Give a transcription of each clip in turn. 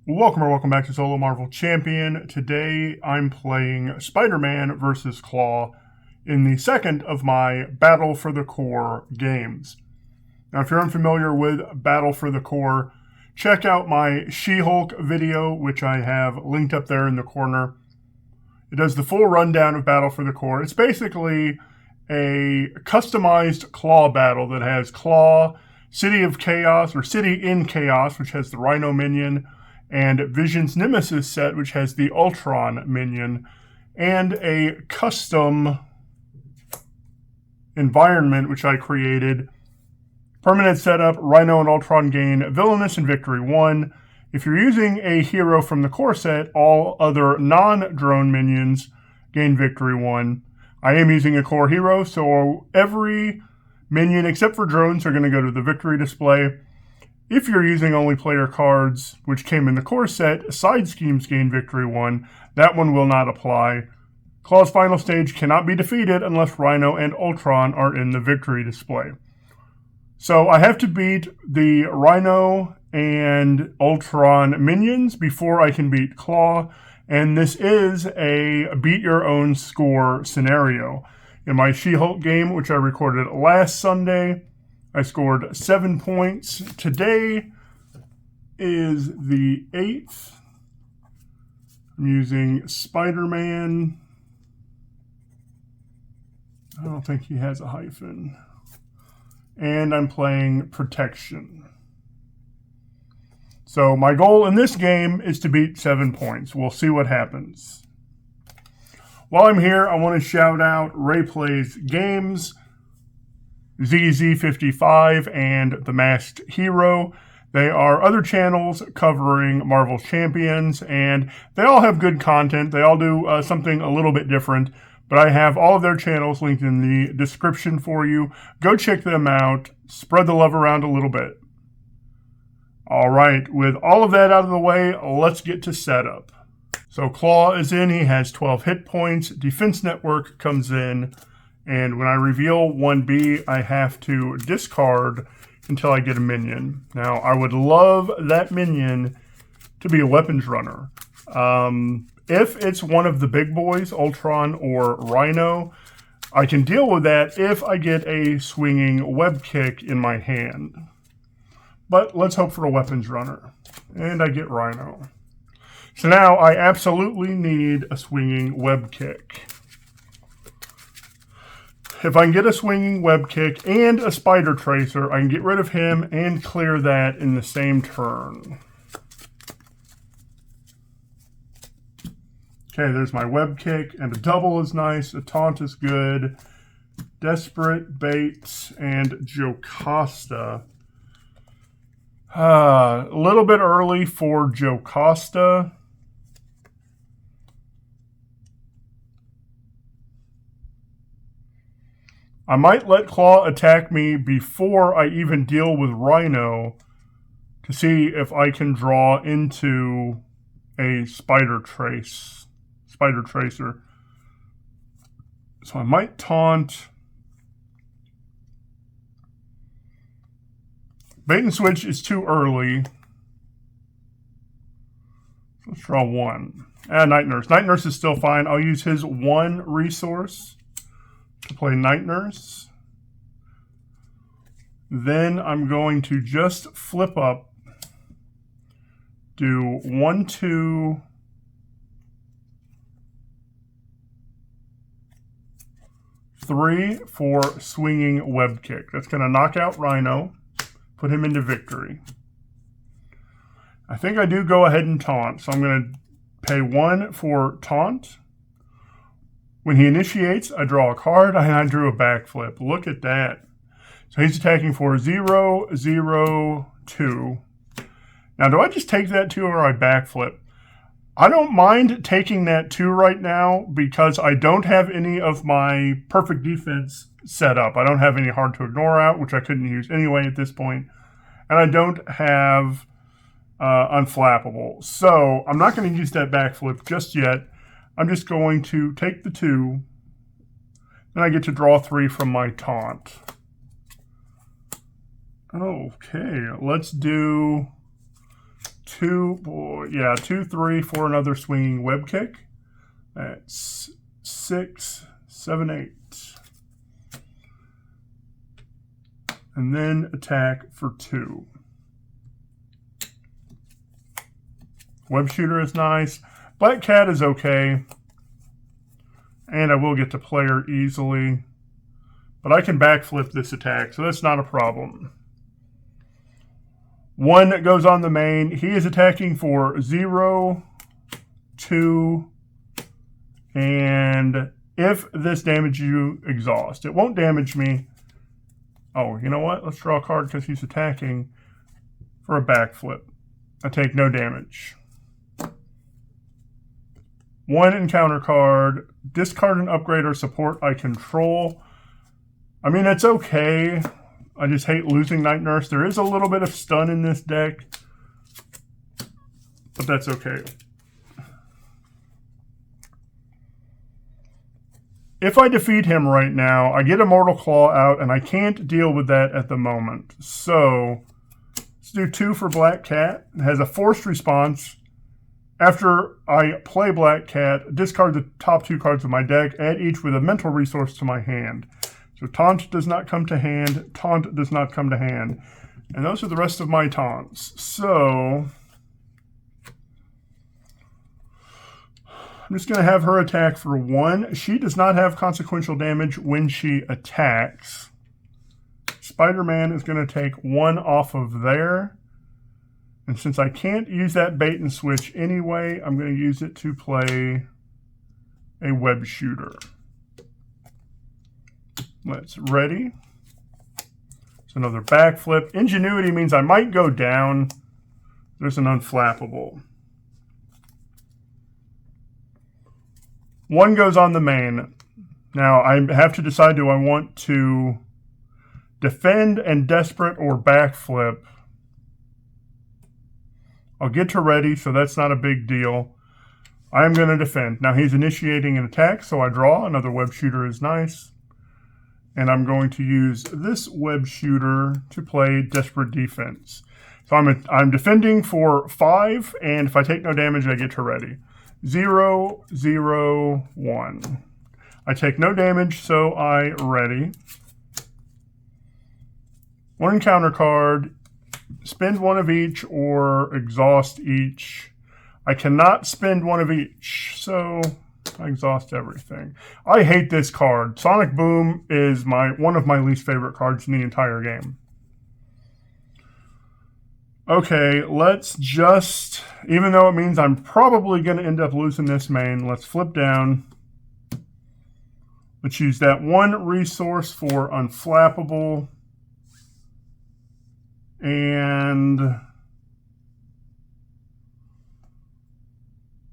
Welcome back to Solo Marvel Champion. Today I'm playing Spider-Man versus Klaw in the second of my Battle for the Core games. Now, if you're unfamiliar with Battle for the Core, check out my She-Hulk video, which I have linked up there in the corner. It does the full rundown of Battle for the Core. It's basically a customized Klaw battle that has Klaw, City of Chaos, or City in Chaos, which has the Rhino minion, and Vision's Nemesis set, which has the Ultron minion, and a custom environment, which I created. Permanent setup, Rhino and Ultron gain Villainous and Victory 1. If you're using a hero from the core set, all other non-drone minions gain Victory 1. I am using a core hero, so every minion except for drones are going to go to the victory display. If you're using only player cards, which came in the core set, side schemes gain Victory 1. That one will not apply. Klaw's final stage cannot be defeated unless Rhino and Ultron are in the victory display. So I have to beat the Rhino and Ultron minions before I can beat Klaw, and this is a beat-your-own-score scenario. In my She-Hulk game, which I recorded last Sunday, I scored 7 points. Today is the 8th. I'm using Spider-Man. I don't think he has a hyphen. And I'm playing Protection. So my goal in this game is to beat 7 points. We'll see what happens. While I'm here, I want to shout out Ray Plays Games, ZZ55, and The Masked Hero. They are other channels covering Marvel Champions, and they all have good content. They all do something a little bit different, but I have all of their channels linked in the description for you. Go check them out. Spread the love around a little bit. All right, with all of that out of the way, let's get to setup. So Klaw is in. He has 12 hit points. Defense Network comes in. And when I reveal 1B, I have to discard until I get a minion. Now, I would love that minion to be a weapons runner. If it's one of the big boys, Ultron or Rhino, I can deal with that if I get a swinging web kick in my hand. But let's hope for a weapons runner. And I get Rhino. So now I absolutely need a swinging web kick. If I can get a swinging web kick and a spider tracer, I can get rid of him and clear that in the same turn. Okay, there's my web kick, and a double is nice, a taunt is good, Desperate, Bates, and Jocasta. A little bit early for Jocasta. I might let Klaw attack me before I even deal with Rhino to see if I can draw into a spider tracer. So I might taunt. Bait and switch is too early. Let's draw one. Night Nurse. Night Nurse is still fine. I'll use his one resource to play Night Nurse. Then I'm going to just flip up, do 1, 2, 3 for swinging web kick. That's going to knock out Rhino, put him into victory. I think I do go ahead and taunt, so I'm going to pay 1 for taunt. When he initiates, I draw a card, and I drew a backflip. Look at that. So he's attacking for 0, 0, 2. Now, do I just take that 2 or I backflip? I don't mind taking that 2 right now because I don't have any of my perfect defense set up. I don't have any hard to ignore out, which I couldn't use anyway at this point. And I don't have unflappable. So I'm not going to use that backflip just yet. I'm just going to take the 2, and I get to draw 3 from my taunt. Okay, let's do 2, 3 for another swinging web kick. That's 6, 7, 8. And then attack for 2. Web shooter is nice. Black cat is okay. And I will get to player easily. But I can backflip this attack, so that's not a problem. 1 goes on the main. He is attacking for 0, 2, and if this damages you, exhaust. It won't damage me. Oh, you know what? Let's draw a card because he's attacking for a backflip. I take no damage. 1 encounter card. Discard an upgrade or support I control. I mean, it's okay. I just hate losing Night Nurse. There is a little bit of stun in this deck, but that's okay. If I defeat him right now, I get Immortal Claw out, and I can't deal with that at the moment. So, let's do 2 for Black Cat. It has a forced response. After I play Black Cat, discard the top 2 cards of my deck, add each with a mental resource to my hand. So Taunt does not come to hand, Taunt does not come to hand. And those are the rest of my taunts. So, I'm just going to have her attack for 1. She does not have consequential damage when she attacks. Spider-Man is going to take 1 off of there. And since I can't use that bait and switch anyway, I'm going to use it to play a web shooter. Let's ready. It's another backflip. Ingenuity means I might go down. There's an unflappable. 1 goes on the main. Now I have to decide, do I want to defend and desperate or backflip? I'll get to ready, so that's not a big deal. I'm going to defend. Now he's initiating an attack, so I draw. Another web shooter is nice. And I'm going to use this web shooter to play Desperate Defense. So I'm defending for 5, and if I take no damage, I get to ready. 0, 0, 1. I take no damage, so I ready. 1 encounter card. Spend 1 of each or exhaust each. I cannot spend 1 of each, so I exhaust everything. I hate this card. Sonic Boom is one of my least favorite cards in the entire game. Okay, let's just, even though it means I'm probably going to end up losing this main, let's flip down. Let's use that 1 resource for Unflappable. And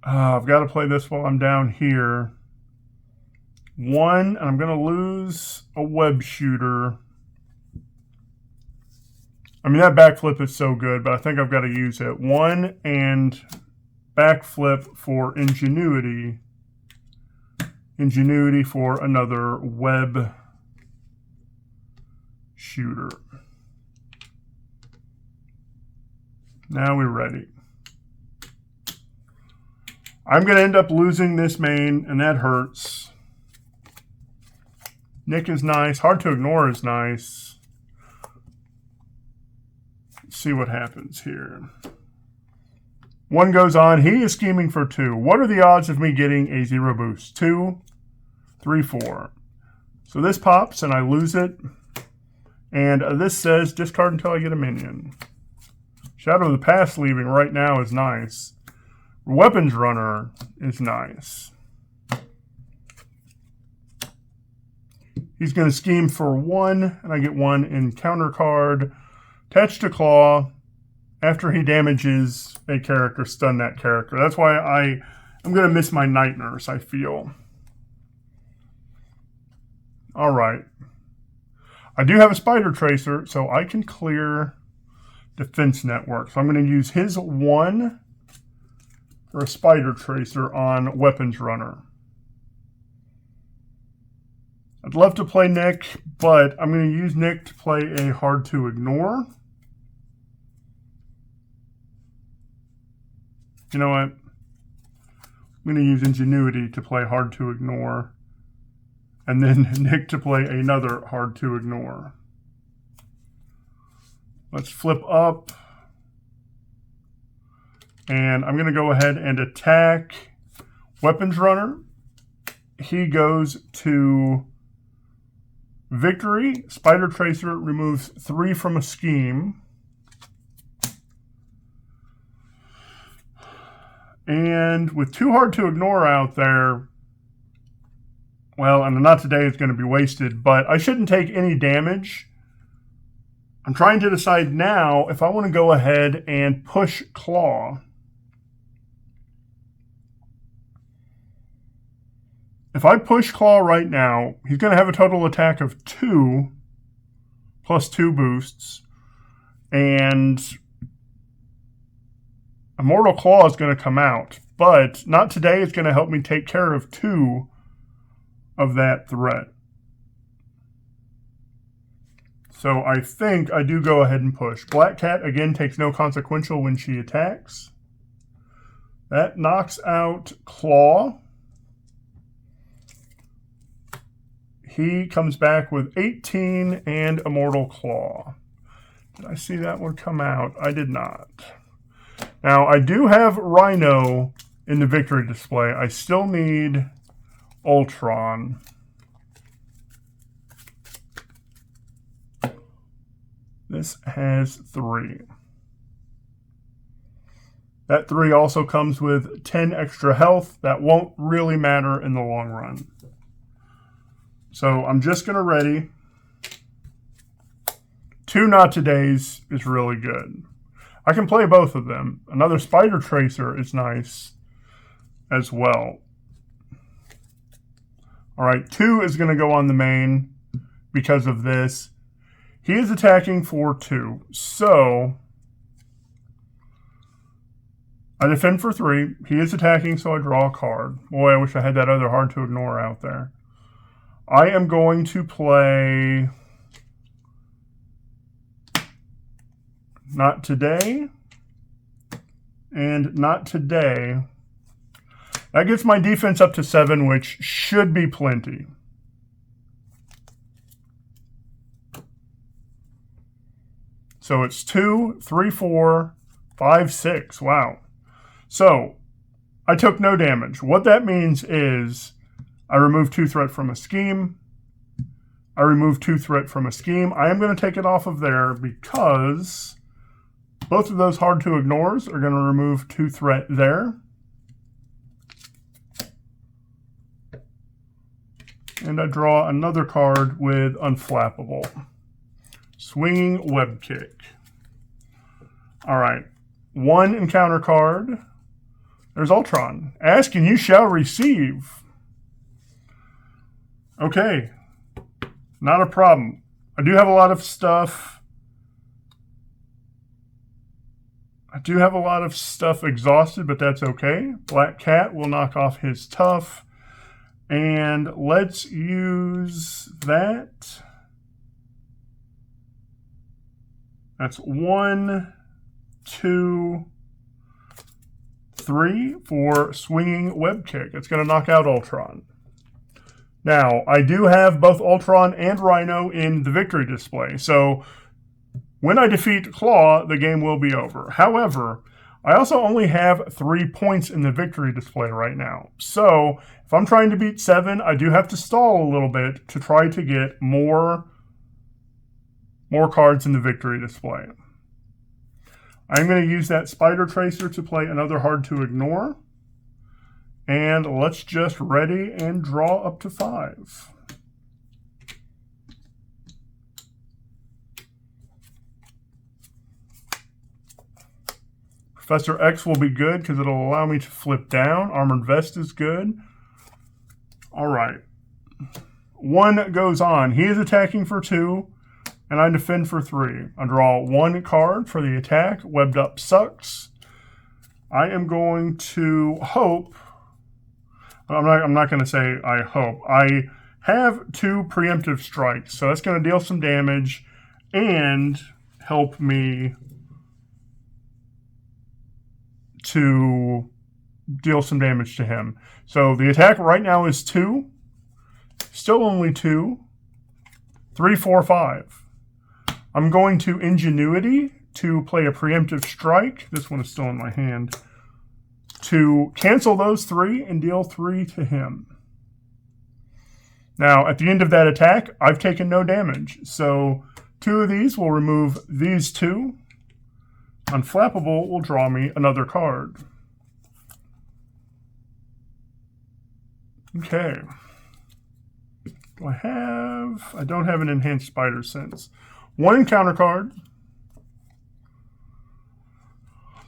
I've got to play this while I'm down here. 1, and I'm going to lose a web shooter. I mean, that backflip is so good, but I think I've got to use it. 1 and backflip for Ingenuity. Ingenuity for another web shooter. Now we're ready. I'm going to end up losing this main, and that hurts. Nick is nice. Hard to Ignore is nice. Let's see what happens here. 1 goes on. He is scheming for 2. What are the odds of me getting a 0 boost? 2, 3, 4. So this pops, and I lose it. And this says discard until I get a minion. Shadow of the Past leaving right now is nice. Weapons Runner is nice. He's going to scheme for 1, and I get 1 encounter card. Attached to Klaw. After he damages a character, stun that character. That's why I'm going to miss my Night Nurse, I feel. Alright. I do have a Spider Tracer, so I can clear Defense Network. So I'm going to use his 1 for a Spider Tracer on Weapons Runner. I'd love to play Nick, but I'm going to use Nick to play a Hard to Ignore. You know what? I'm going to use Ingenuity to play Hard to Ignore. And then Nick to play another Hard to Ignore. Let's flip up. And I'm going to go ahead and attack Weapons Runner. He goes to Victory. Spider Tracer removes 3 from a scheme. And with 2 Hard to Ignore out there, well, and Not Today is going to be wasted, but I shouldn't take any damage. I'm trying to decide now if I want to go ahead and push Klaw. If I push Klaw right now, he's going to have a total attack of 2 plus 2 boosts. And Immortal Klaw is going to come out. But Not Today is going to help me take care of 2 of that threat. So I think I do go ahead and push. Black Cat, again, takes no consequential when she attacks. That knocks out Klaw. He comes back with 18 and Immortal Klaw. Did I see that one come out? I did not. Now, I do have Rhino in the victory display. I still need Ultron. This has 3. That 3 also comes with 10 extra health. That won't really matter in the long run. So I'm just going to ready. 2 Not Todays is really good. I can play both of them. Another Spider Tracer is nice as well. All right, 2 is going to go on the main because of this. He is attacking for 2. So I defend for 3. He is attacking, so I draw a card. Boy, I wish I had that other Hard to Ignore out there. I am going to play Not Today and Not Today. That gets my defense up to 7, which should be plenty. So it's 2, 3, 4, 5, 6. Wow. So I took no damage. What that means is I remove 2 threat from a scheme. I remove 2 threat from a scheme. I am going to take it off of there because both of those Hard to Ignores are going to remove 2 threat there. And I draw another card with Unflappable. Swinging Web Kick. All right. 1 encounter card. There's Ultron. Ask and you shall receive. Okay. Not a problem. I do have a lot of stuff. Exhausted, but that's okay. Black Cat will knock off his tough. And let's use that. That's 1, 2, 3 for Swinging Web Kick. It's going to knock out Ultron. Now, I do have both Ultron and Rhino in the victory display. So when I defeat Klaw, the game will be over. However, I also only have 3 points in the victory display right now. So if I'm trying to beat 7, I do have to stall a little bit to try to get more cards in the victory display. I'm going to use that Spider Tracer to play another Hard to Ignore. And let's just ready and draw up to 5. Professor X will be good because it'll allow me to flip down. Armored Vest is good. All right. 1 goes on. He is attacking for 2, and I defend for 3. I draw 1 card for the attack. Webbed Up sucks. I am going to hope. I'm not going to say I hope. I have 2 preemptive strikes, so that's going to deal some damage and help me to deal some damage to him. So the attack right now is 2. Still only 2. 3, 4, 5. I'm going to Ingenuity to play a preemptive strike. This one is still in my hand. To cancel those 3 and deal 3 to him. Now, at the end of that attack, I've taken no damage. So 2 of these will remove these 2. Unflappable will draw me another card. Okay. I don't have an enhanced spider sense. 1 encounter card.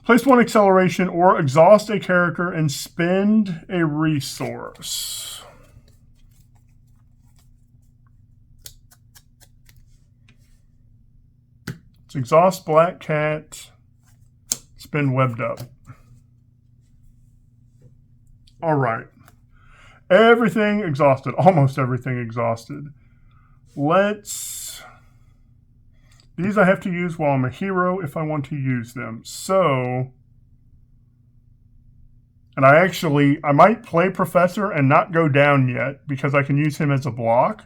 Place 1 acceleration or exhaust a character and spend a resource. It's exhaust Black Cat, spend Webbed Up. All right. Everything exhausted. Almost everything exhausted. These I have to use while I'm a hero if I want to use them. So, and I might play Professor and not go down yet because I can use him as a block.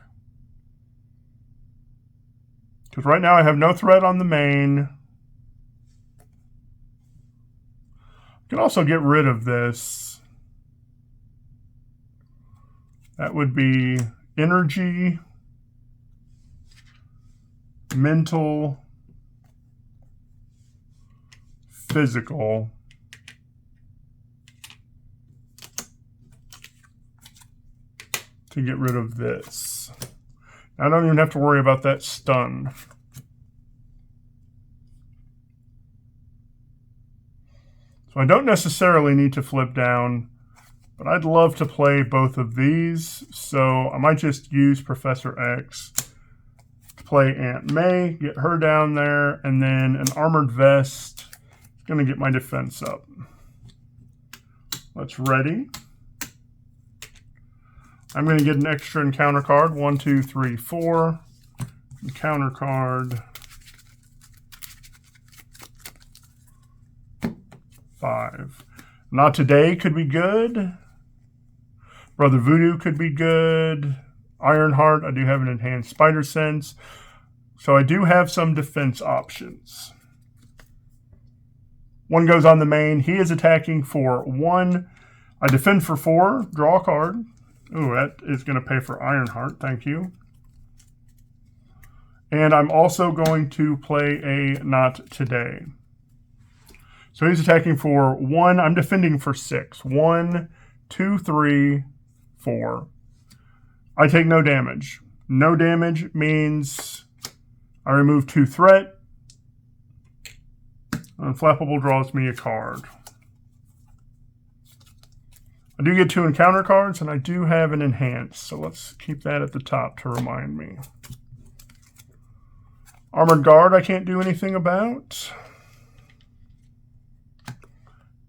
Because right now I have no threat on the main. I can also get rid of this. That would be energy, mental, physical, to get rid of this. I don't even have to worry about that stun. So I don't necessarily need to flip down, but I'd love to play both of these. So I might just use Professor X to play Aunt May, get her down there, and then an Armored Vest is going to get my defense up. Let's ready. I'm going to get an extra encounter card. 1, 2, 3, 4. Encounter card. 5. Not Today could be good. Brother Voodoo could be good. Ironheart, I do have an enhanced spider sense. So I do have some defense options. 1 goes on the main. He is attacking for 1. I defend for 4. Draw a card. Ooh, that is going to pay for Ironheart. Thank you. And I'm also going to play a Not Today. So he's attacking for 1. I'm defending for 6. 1, 2, 3, 4. I take no damage. No damage means I remove 2 threat. Unflappable draws me a card. I do get 2 encounter cards, and I do have an enhanced, so let's keep that at the top to remind me. Armored Guard I can't do anything about.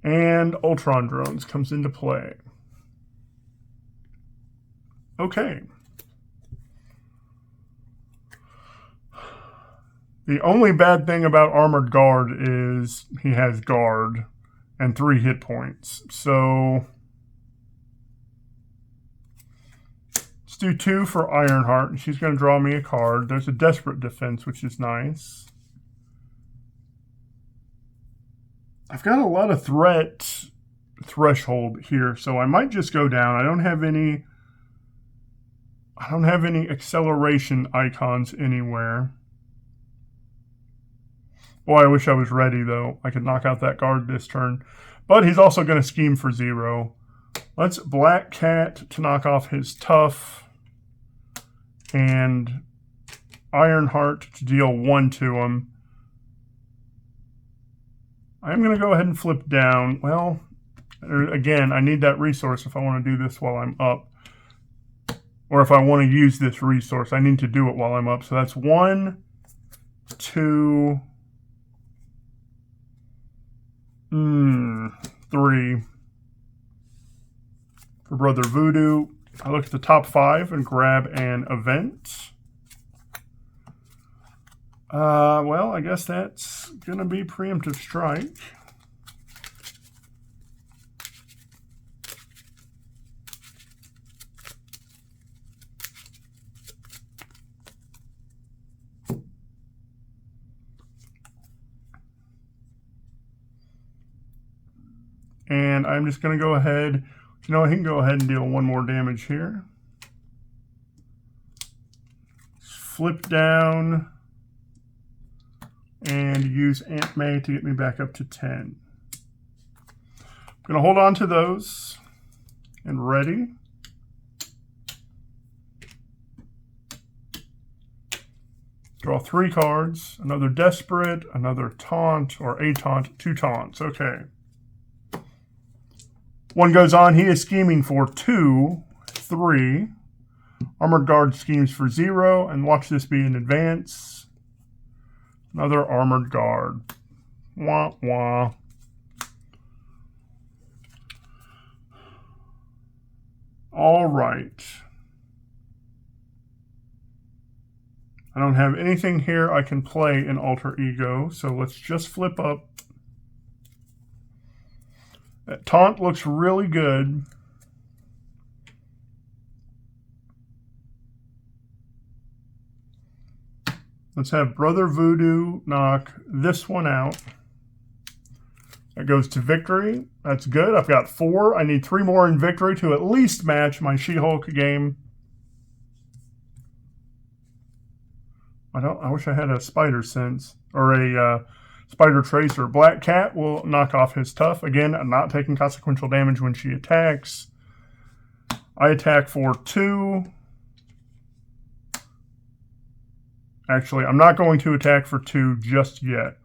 And Ultron Drones comes into play. Okay. The only bad thing about Armored Guard is he has Guard and 3 hit points. So let's do 2 for Ironheart, and she's going to draw me a card. There's a Desperate Defense, which is nice. I've got a lot of threat threshold here, so I might just go down. I don't have any acceleration icons anywhere. Boy, I wish I was ready, though. I could knock out that guard this turn. But he's also going to scheme for 0. Let's Black Cat to knock off his Tough. And Ironheart to deal 1 to him. I'm going to go ahead and flip down. Well, again, I need that resource if I want to do this while I'm up. Or if I want to use this resource, I need to do it while I'm up. So that's 1, 2, 3. For Brother Voodoo, I look at the top 5 and grab an event. Well, I guess that's going to be Preemptive Strike. And I'm just going to go ahead. You know, I can go ahead and deal one more damage here. Flip down and use Aunt May to get me back up to 10. I'm going to hold on to those and ready. Draw 3 cards, another Desperate, another Taunt, or a Taunt, 2 Taunts. Okay. One goes on, he is scheming for 2, 3. Armored Guard schemes for 0, and watch this be in advance. Another Armored Guard. Wah, wah. All right. I don't have anything here I can play in Alter Ego, so let's just flip up. That Taunt looks really good. Let's have Brother Voodoo knock this one out. That goes to Victory. That's good. I've got 4. I need 3 more in Victory to at least match my She-Hulk game. I wish I had a Spider Sense or a Spider Tracer. Black Cat will knock off his Tough. Again, I'm not taking consequential damage when she attacks. I attack for 2. Actually, I'm not going to attack for 2 just yet.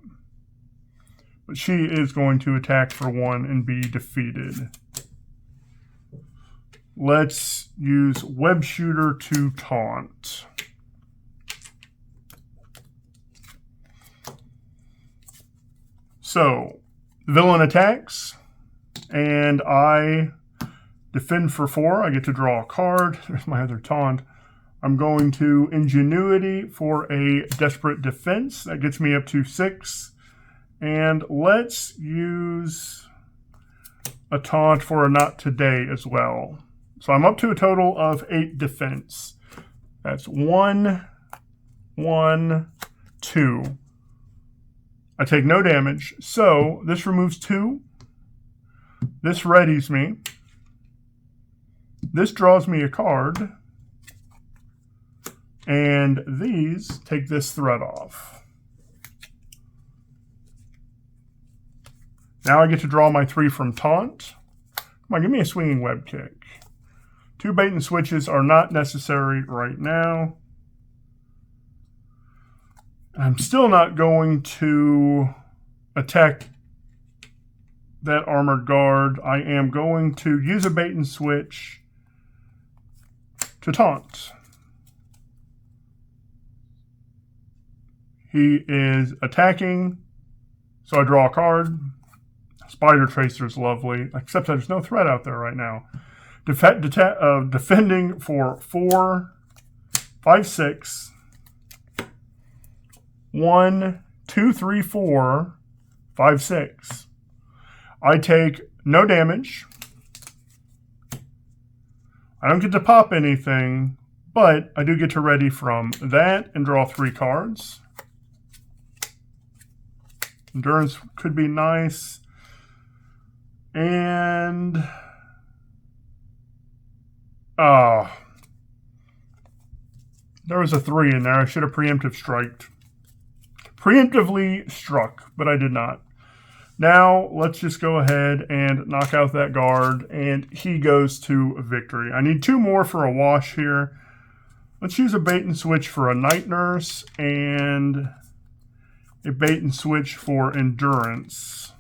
But she is going to attack for 1 and be defeated. Let's use Web Shooter to taunt. So, the villain attacks, and I defend for 4. I get to draw a card. There's my other taunt. I'm going to Ingenuity for a Desperate Defense. That gets me up to 6. And let's use a taunt for a Not Today as well. So I'm up to a total of 8 defense. That's 1, 1, 2. I take no damage, so this removes 2. This readies me. This draws me a card. And these take this threat off. Now I get to draw my 3 from Taunt. Come on, give me a Swinging Web Kick. 2 bait and switches are not necessary right now. I'm still not going to attack that Armored Guard. I am going to use a bait and switch to taunt. He is attacking, so I draw a card. Spider Tracer is lovely, except there's no threat out there right now. Defending for 4, 5, 6. 1, 2, 3, 4, 5, 6. I take no damage. I don't get to pop anything, but I do get to ready from that and draw 3 cards. Endurance could be nice. And there was a 3 in there. I should have preemptively struck, but I did not. Now let's just go ahead and knock out that guard, and he goes to Victory. I need 2 more for a wash here. Let's use a bait and switch for a Night Nurse and a bait and switch for Endurance.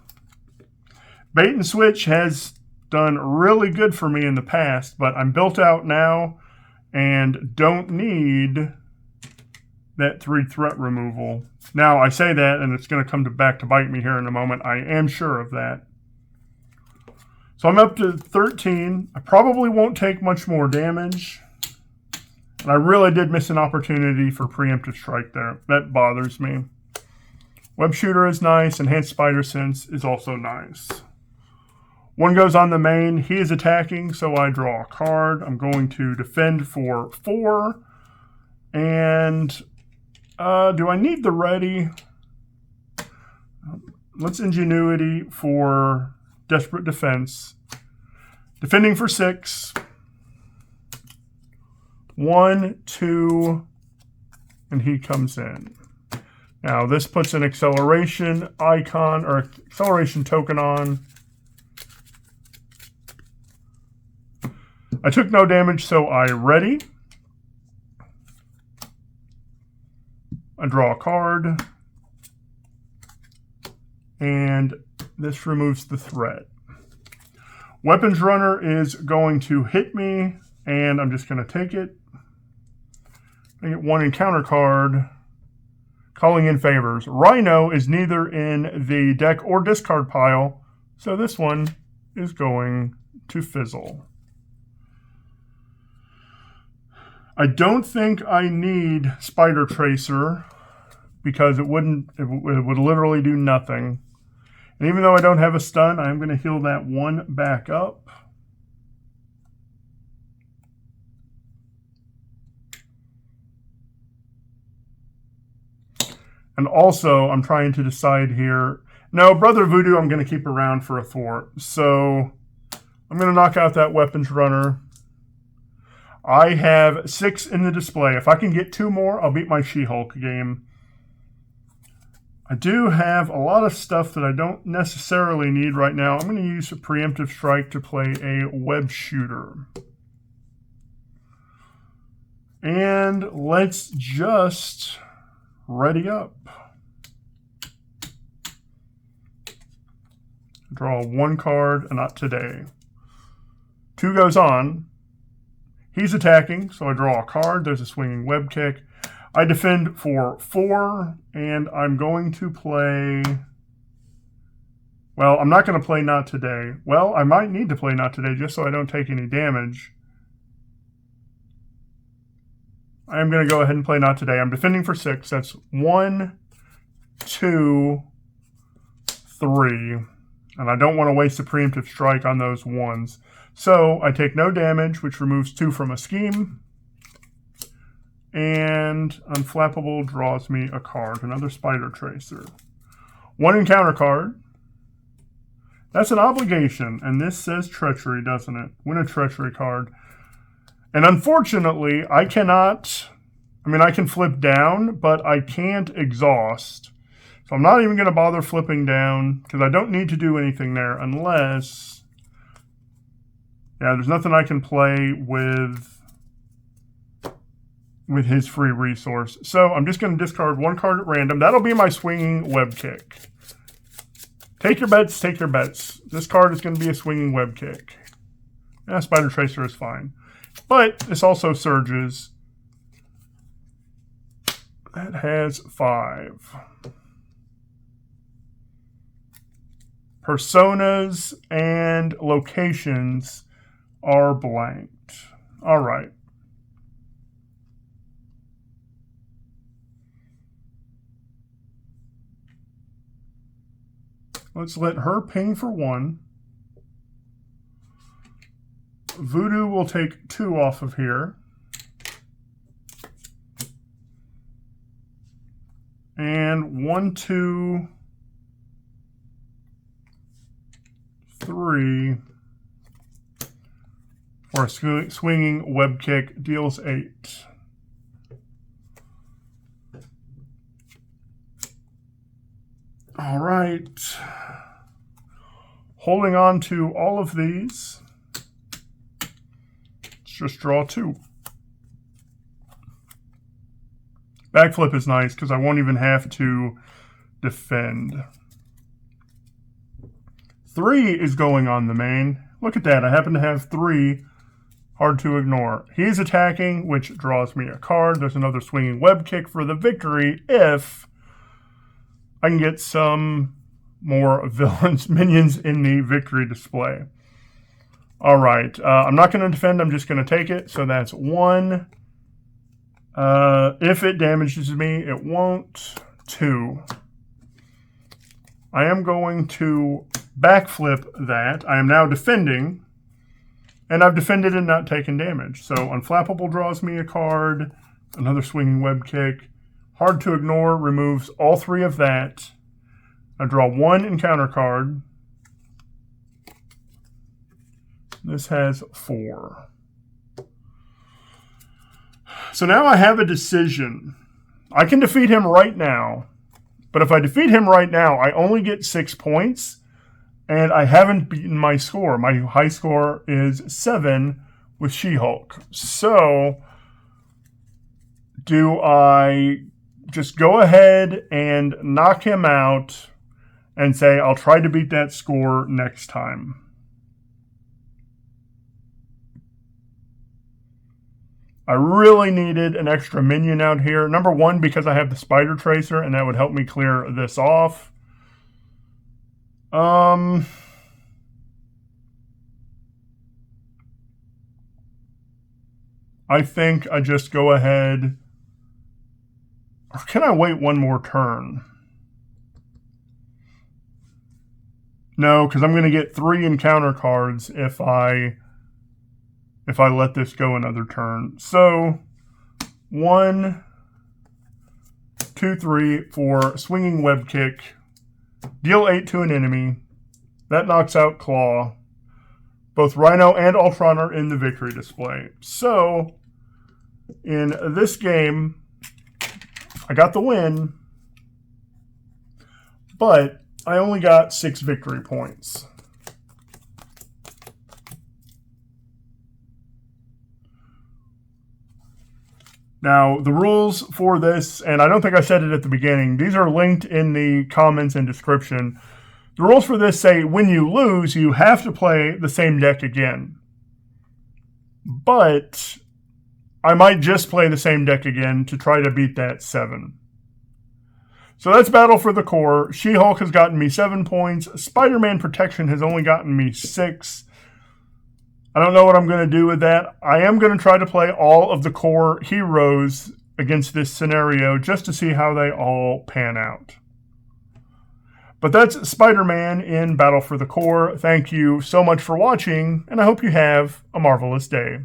Bait and switch has done really good for me in the past, but I'm built out now and don't need that 3 threat removal. Now, I say that, and it's going to come back to bite me here in a moment. I am sure of that. So I'm up to 13. I probably won't take much more damage. And I really did miss an opportunity for preemptive strike there. That bothers me. Web Shooter is nice. Enhanced Spider Sense is also nice. One goes on the main. He is attacking, so I draw a card. I'm going to defend for 4. And do I need the ready? Let's Ingenuity for Desperate Defense. Defending for 6. 1, 2, and he comes in. Now this puts an acceleration icon or acceleration token on. I took no damage, so I ready. I draw a card. And this removes the threat. Weapons Runner is going to hit me, and I'm just going to take it. I get 1 encounter card. Calling in favors. Rhino is neither in the deck or discard pile, so this one is going to fizzle. I don't think I need Spider Tracer because it would literally do nothing. And even though I don't have a stun, I'm going to heal that 1 back up. And also, I'm trying to decide here. No, Brother Voodoo I'm going to keep around for a thwart. So, I'm going to knock out that Weapons Runner. I have 6 in the display. If I can get 2 more, I'll beat my She-Hulk game. I do have a lot of stuff that I don't necessarily need right now. I'm going to use a Preemptive Strike to play a Web Shooter. And let's just ready up. Draw 1 card, and not today. 2 goes on. He's attacking, so I draw a card. There's a Swinging Web Kick. I defend for 4, and I'm going to play... Well, I'm not going to play Not Today. Well, I might need to play Not Today just so I don't take any damage. I am going to go ahead and play Not Today. I'm defending for 6. That's 1, 2, 3. And I don't want to waste a Preemptive Strike on those 1s. So I take no damage, which removes 2 from a scheme. And Unflappable draws me a card, another Spider Tracer. 1 encounter card. That's an obligation, and this says Treachery, doesn't it? Win a Treachery card. And unfortunately, I cannot... I mean, I can flip down, but I can't exhaust. So I'm not even going to bother flipping down, because I don't need to do anything there unless... Yeah, there's nothing I can play with his free resource. So I'm just going to discard 1 card at random. That'll be my Swinging Web Kick. Take your bets, take your bets. This card is going to be a Swinging Web Kick. Yeah, Spider Tracer is fine. But this also surges. That has 5. Personas and locations are blanked. All right. Let's let her ping for 1. Voodoo will take 2 off of here. And 1, 2, 3. For a Swinging Web Kick deals 8. All right. Holding on to all of these. Let's just draw 2. Backflip is nice because I won't even have to defend. 3 is going on the main. Look at that. I happen to have 3. Hard to ignore. He's attacking, which draws me a card. There's another Swinging Web Kick for the victory if I can get some more villains, minions in the victory display. All right. I'm not going to defend. I'm just going to take it. So that's 1. If it damages me, it won't. 2. I am going to backflip that. I am now defending. And I've defended and not taken damage. So Unflappable draws me a card. Another Swinging Web Kick. Hard to Ignore removes all 3 of that. I draw 1 encounter card. This has 4. So now I have a decision. I can defeat him right now. But if I defeat him right now, I only get 6 points. And I haven't beaten my score. My high score is 7 with She-Hulk. So do I just go ahead and knock him out and say, I'll try to beat that score next time? I really needed an extra minion out here. Number 1, because I have the Spider Tracer, and that would help me clear this off. I think I just go ahead. Or can I wait one more turn? No, because I'm going to get 3 encounter cards if I let this go another turn. So 1, 2, 3, 4, swinging web kick. Deal 8 to an enemy. That knocks out Klaw. Both Rhino and Ultron are in the victory display. So in this game, I got the win, but I only got 6 victory points. Now, the rules for this, and I don't think I said it at the beginning, these are linked in the comments and description. The rules for this say when you lose, you have to play the same deck again. But I might just play the same deck again to try to beat that 7. So that's Battle for the Core. She-Hulk has gotten me 7 points. Spider-Man Protection has only gotten me 6. I don't know what I'm going to do with that. I am going to try to play all of the core heroes against this scenario just to see how they all pan out. But that's Spider-Man in Battle for the Core. Thank you so much for watching, and I hope you have a marvelous day.